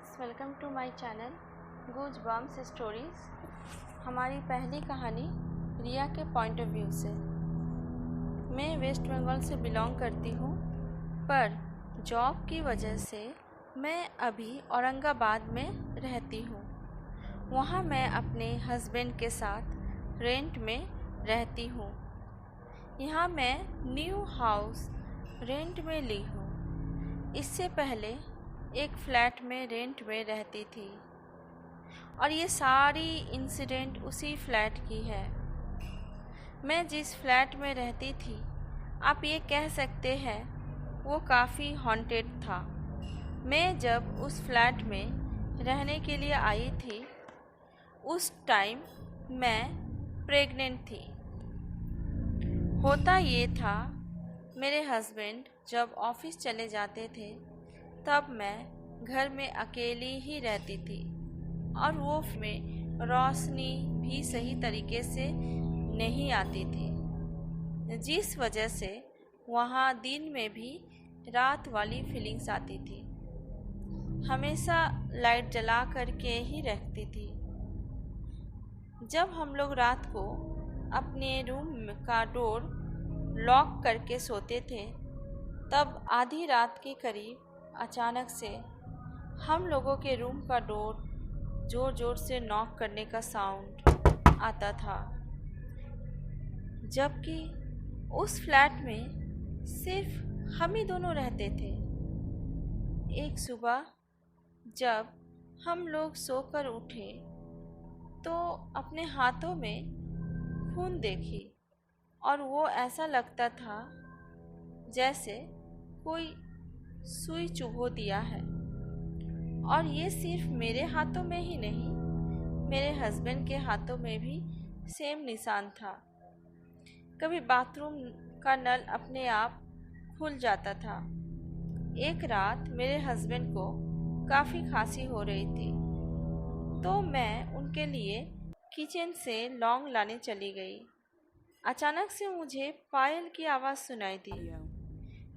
Friends, welcome to my channel goosebumps stories. हमारी पहली कहानी रिया के पॉइंट ऑफ व्यू से। मैं वेस्ट बंगाल से बिलोंग करती हूँ, पर जॉब की वजह से मैं अभी औरंगाबाद में रहती हूँ। वहाँ मैं अपने हस्बैंड के साथ रेंट में रहती हूँ। यहाँ मैं न्यू हाउस रेंट में ली हूँ। इससे पहले एक फ्लैट में रेंट में रहती थी और ये सारी इंसिडेंट उसी फ्लैट की है। मैं जिस फ्लैट में रहती थी, आप ये कह सकते हैं वो काफ़ी हॉन्टेड था। मैं जब उस फ्लैट में रहने के लिए आई थी, उस टाइम मैं प्रेग्नेंट थी। होता ये था, मेरे हस्बैंड जब ऑफिस चले जाते थे तब मैं घर में अकेली ही रहती थी और वो में रोशनी भी सही तरीके से नहीं आती थी, जिस वजह से वहाँ दिन में भी रात वाली फीलिंग्स आती थी। हमेशा लाइट जला करके ही रखती थी। जब हम लोग रात को अपने रूम का डोर लॉक करके सोते थे, तब आधी रात के करीब अचानक से हम लोगों के रूम का डोर ज़ोर ज़ोर से नॉक करने का साउंड आता था, जबकि उस फ्लैट में सिर्फ हम ही दोनों रहते थे। एक सुबह जब हम लोग सोकर उठे तो अपने हाथों में खून देखी और वो ऐसा लगता था जैसे कोई सुई चुभो दिया है। और ये सिर्फ मेरे हाथों में ही नहीं, मेरे हस्बैंड के हाथों में भी सेम निशान था। कभी बाथरूम का नल अपने आप खुल जाता था। एक रात मेरे हस्बैंड को काफ़ी खांसी हो रही थी, तो मैं उनके लिए किचन से लौंग लाने चली गई। अचानक से मुझे पायल की आवाज़ सुनाई दी,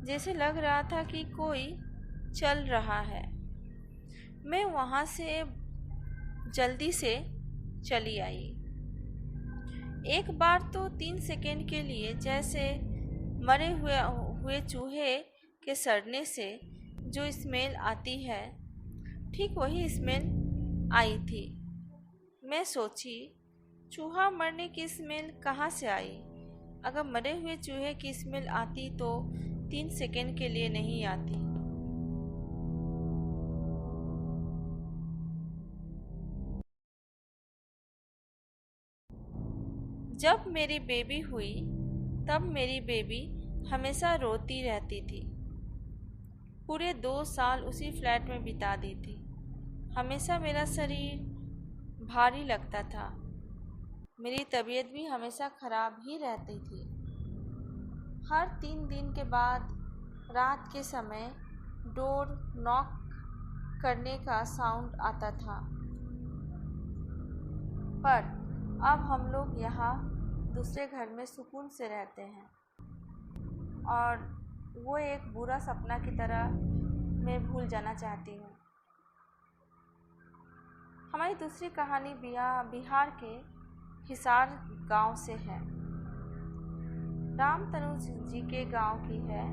जैसे लग रहा था कि कोई चल रहा है। मैं वहाँ से जल्दी से चली आई। एक बार तो 3 सेकेंड के लिए जैसे मरे हुए चूहे के सड़ने से जो स्मेल आती है, ठीक वही स्मेल आई थी। मैं सोची, चूहा मरने की स्मेल कहाँ से आई? अगर मरे हुए चूहे की स्मेल आती तो 3 सेकेंड के लिए नहीं आती। जब मेरी बेबी हुई, तब मेरी बेबी हमेशा रोती रहती थी। पूरे 2 साल उसी फ्लैट में बिता दी थी। हमेशा मेरा शरीर भारी लगता था। मेरी तबीयत भी हमेशा ख़राब ही रहती थी। हर 3 दिन के बाद रात के समय डोर नॉक करने का साउंड आता था। पर अब हम लोग यहाँ दूसरे घर में सुकून से रहते हैं और वो एक बुरा सपना की तरह मैं भूल जाना चाहती हूँ। हमारी दूसरी कहानी बिहार के हिसार गांव से है। राम तनु जी के गांव की है।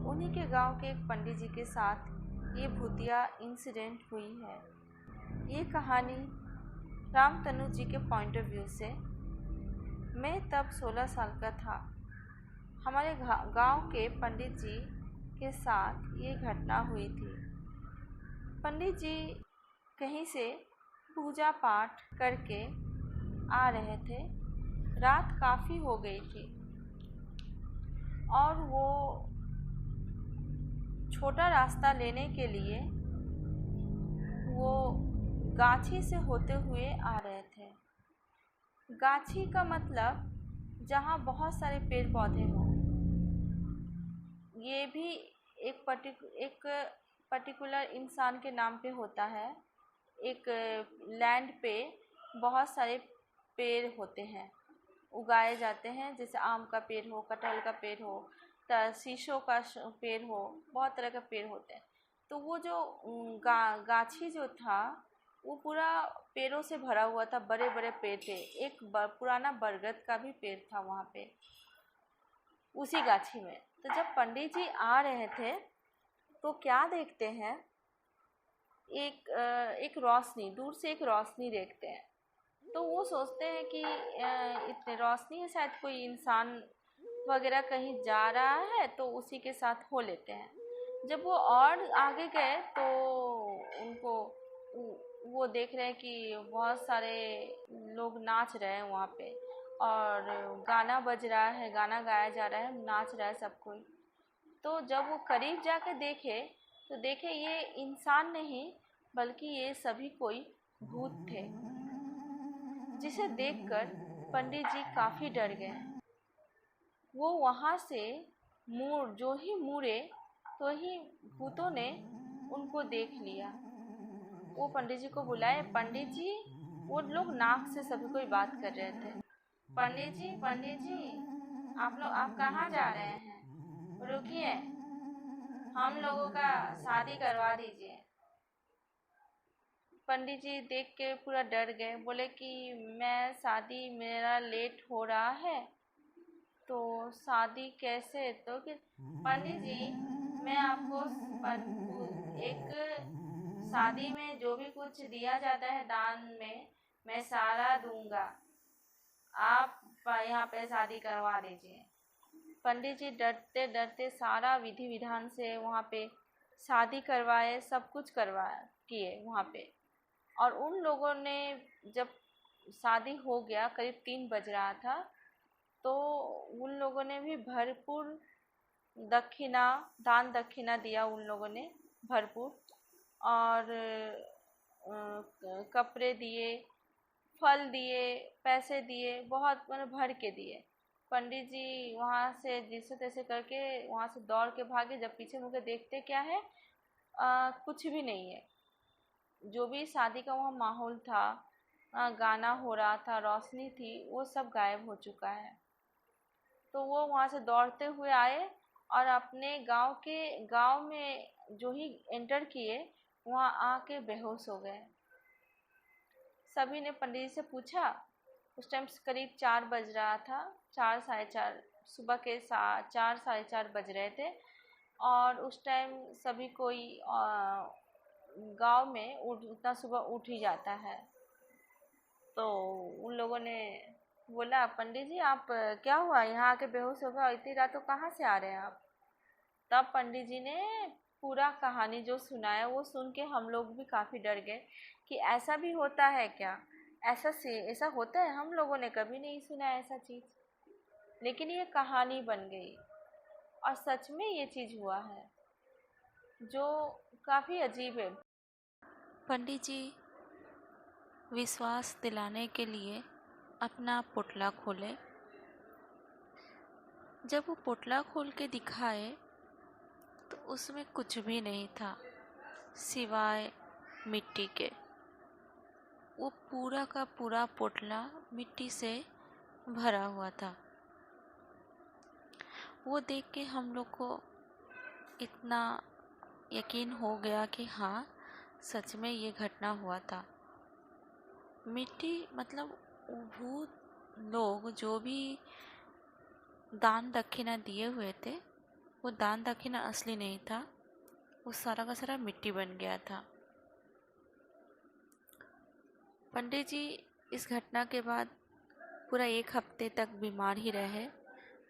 उन्हीं के गांव के एक पंडित जी के साथ ये भूतिया इंसिडेंट हुई है। ये कहानी राम तनु जी के पॉइंट ऑफ व्यू से। मैं तब 16 साल का था। हमारे गांव के पंडित जी के साथ ये घटना हुई थी। पंडित जी कहीं से पूजा पाठ करके आ रहे थे। रात काफ़ी हो गई थी और वो छोटा रास्ता लेने के लिए वो गाछी से होते हुए आ रहे थे। गाछी का मतलब जहाँ बहुत सारे पेड़ पौधे हों। ये भी एक पर्टिकुलर इंसान के नाम पे होता है। एक लैंड पे बहुत सारे पेड़ होते हैं, उगाए जाते हैं। जैसे आम का पेड़ हो, कटहल का पेड़ हो, शीशों का पेड़ हो, बहुत तरह के पेड़ होते हैं। तो वो जो गाछी जो था वो पूरा पेड़ों से भरा हुआ था, बड़े बड़े पेड़ थे। एक पुराना बरगद का भी पेड़ था वहाँ पे, उसी गाछी में। तो जब पंडित जी आ रहे थे तो क्या देखते हैं, एक रोशनी, दूर से एक रोशनी देखते हैं। तो वो सोचते हैं कि इतने रोशनी है, शायद कोई इंसान वगैरह कहीं जा रहा है, तो उसी के साथ हो लेते हैं। जब वो और आगे गए तो उनको वो देख रहे हैं कि बहुत सारे लोग नाच रहे हैं वहाँ पे, और गाना बज रहा है, गाना गाया जा रहा है, नाच रहा है सब कोई। तो जब वो करीब जाके देखे तो देखे ये इंसान नहीं बल्कि ये सभी कोई भूत थे, जिसे देखकर पंडित जी काफ़ी डर गए। वो वहाँ से जो ही मुड़े तो ही भूतों ने उनको देख लिया। वो पंडित जी को बुलाए। पंडित जी, वो लोग नाक से सभी कोई बात कर रहे थे। पंडित जी, आप कहाँ जा रहे हैं? रुकिए, हम लोगों का शादी करवा दीजिए। पंडित जी देख के पूरा डर गए, बोले कि मेरा लेट हो रहा है, तो शादी कैसे? तो कि पंडित जी, मैं आपको एक शादी में जो भी कुछ दिया जाता है दान में, मैं सारा दूंगा, आप यहाँ पे शादी करवा दीजिए। पंडित जी डरते डरते सारा विधि विधान से वहाँ पे शादी करवाए, सब कुछ करवाए किए वहाँ पे। और उन लोगों ने, जब शादी हो गया, करीब 3 बज रहा था, तो उन लोगों ने भी भरपूर दक्षिणा, दान दक्षिणा दिया उन लोगों ने भरपूर। और कपड़े दिए, फल दिए, पैसे दिए, बहुत मतलब भर के दिए। पंडित जी वहाँ से जैसे तैसे करके वहाँ से दौड़ के भागे। जब पीछे मुड़ के देखते, क्या है, कुछ भी नहीं है। जो भी शादी का वहाँ माहौल था, गाना हो रहा था, रोशनी थी, वो सब गायब हो चुका है। तो वो वहाँ से दौड़ते हुए आए और अपने गांव में जो ही एंटर किए, वहाँ आके बेहोश हो गए। सभी ने पंडित जी से पूछा। उस टाइम करीब 4 बज रहा था, 4 साढ़े 4, सुबह के 4 साढ़े 4 बज रहे थे। और उस टाइम सभी कोई गांव में उतना सुबह उठ ही जाता है। तो उन लोगों ने बोला, पंडित जी आप क्या हुआ, यहाँ आके बेहोश हो गए, और इतनी रात को कहाँ से आ रहे हैं आप? तब पंडित जी ने पूरा कहानी जो सुनाया, वो सुन के हम लोग भी काफ़ी डर गए कि ऐसा भी होता है क्या, ऐसा होता है। हम लोगों ने कभी नहीं सुना ऐसा चीज़, लेकिन ये कहानी बन गई और सच में ये चीज़ हुआ है, जो काफ़ी अजीब है। पंडित जी विश्वास दिलाने के लिए अपना पोटला खोले। जब वो पोटला खोल के दिखाए तो उसमें कुछ भी नहीं था सिवाय मिट्टी के। वो पूरा का पूरा पोटला मिट्टी से भरा हुआ था। वो देख के हम लोग को इतना यकीन हो गया कि हाँ, सच में ये घटना हुआ था। मिट्टी मतलब भूत लोग जो भी दान दक्षिणा दिए हुए थे, वो दान दक्षिणा असली नहीं था, वो सारा का सारा मिट्टी बन गया था। पंडित जी इस घटना के बाद पूरा 1 हफ्ते तक बीमार ही रहे।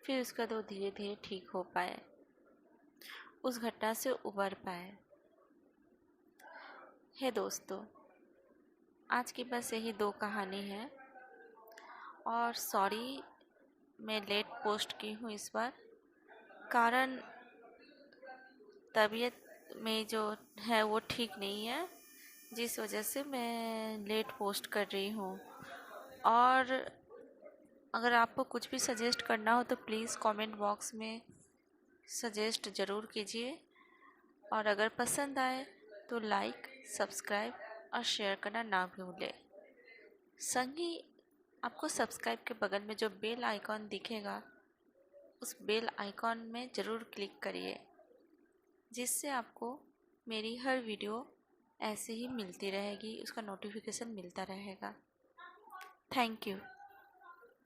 फिर उसका तो धीरे धीरे ठीक हो पाए, उस घटना से उबर पाए। है दोस्तों, आज की बस यही 2 कहानी है। और सॉरी, मैं लेट पोस्ट की हूँ इस बार, कारण तबीयत में जो है वो ठीक नहीं है, जिस वजह से मैं लेट पोस्ट कर रही हूँ। और अगर आपको कुछ भी सजेस्ट करना हो तो प्लीज़ कमेंट बॉक्स में सजेस्ट ज़रूर कीजिए। और अगर पसंद आए तो लाइक, सब्सक्राइब और शेयर करना ना भूलें। संगी आपको सब्सक्राइब के बगल में जो बेल आइकॉन दिखेगा, उस बेल आइकॉन में ज़रूर क्लिक करिए, जिससे आपको मेरी हर वीडियो ऐसे ही मिलती रहेगी, उसका नोटिफिकेशन मिलता रहेगा। Thank you.